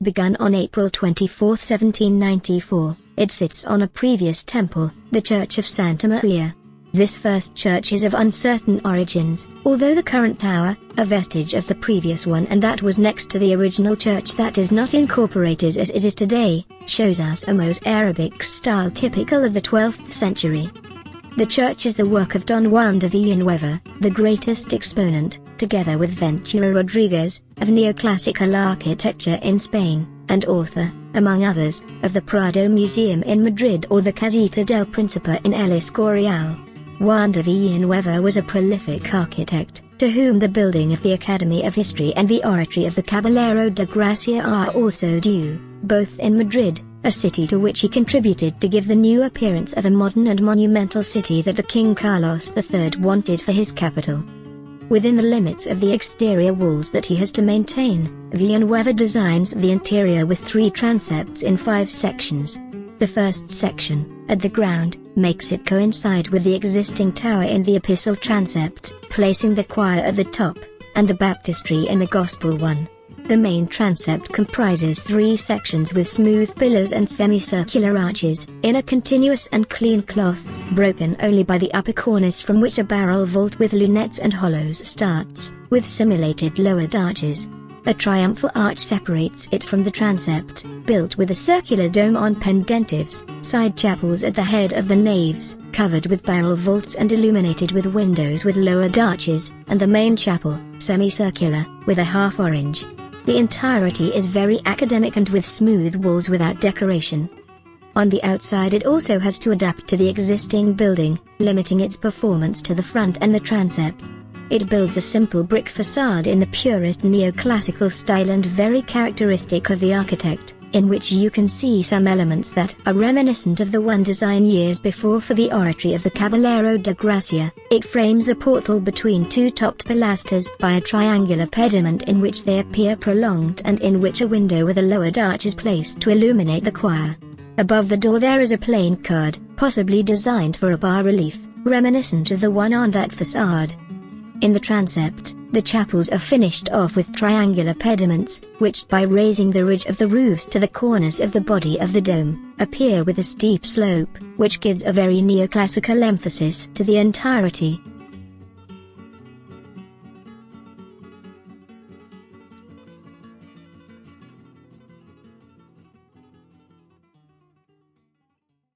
Begun on April 24, 1794, it sits on a previous temple, the Church of Santa Maria. This first church is of uncertain origins, although the current tower, a vestige of the previous one and that was next to the original church that is not incorporated as it is today, shows us a Mos Arabic style typical of the 12th century. The church is the work of Don Juan de Villanueva, the greatest exponent, together with Ventura Rodriguez, of neoclassical architecture in Spain, and author, among others, of the Prado Museum in Madrid or the Casita del Príncipe in El Escorial. Juan de Villanueva was a prolific architect, to whom the building of the Academy of History and the Oratory of the Caballero de Gracia are also due, both in Madrid, a city to which he contributed to give the new appearance of a modern and monumental city that the King Carlos III wanted for his capital. Within the limits of the exterior walls that he has to maintain, Villanueva designs the interior with 3 transepts in 5 sections. The first section, at the ground, makes it coincide with the existing tower in the epistle transept, placing the choir at the top, and the baptistry in the gospel one. The main transept comprises 3 sections with smooth pillars and semicircular arches, in a continuous and clean cloth, broken only by the upper cornice from which a barrel vault with lunettes and hollows starts, with simulated lowered arches. A triumphal arch separates it from the transept, built with a circular dome on pendentives, side chapels at the head of the naves, covered with barrel vaults and illuminated with windows with lowered arches, and the main chapel, semicircular, with a half orange. The entirety is very academic and with smooth walls without decoration. On the outside it also has to adapt to the existing building, limiting its performance to the front and the transept. It builds a simple brick facade in the purest neoclassical style and very characteristic of the architect, in which you can see some elements that are reminiscent of the one designed years before for the Oratory of the Caballero de Gracia. It frames the portal between 2 topped pilasters by a triangular pediment in which they appear prolonged and in which a window with a lowered arch is placed to illuminate the choir. Above the door there is a plain card, possibly designed for a bas-relief, reminiscent of the one on that facade. In the transept, the chapels are finished off with triangular pediments, which by raising the ridge of the roofs to the corners of the body of the dome, appear with a steep slope, which gives a very neoclassical emphasis to the entirety.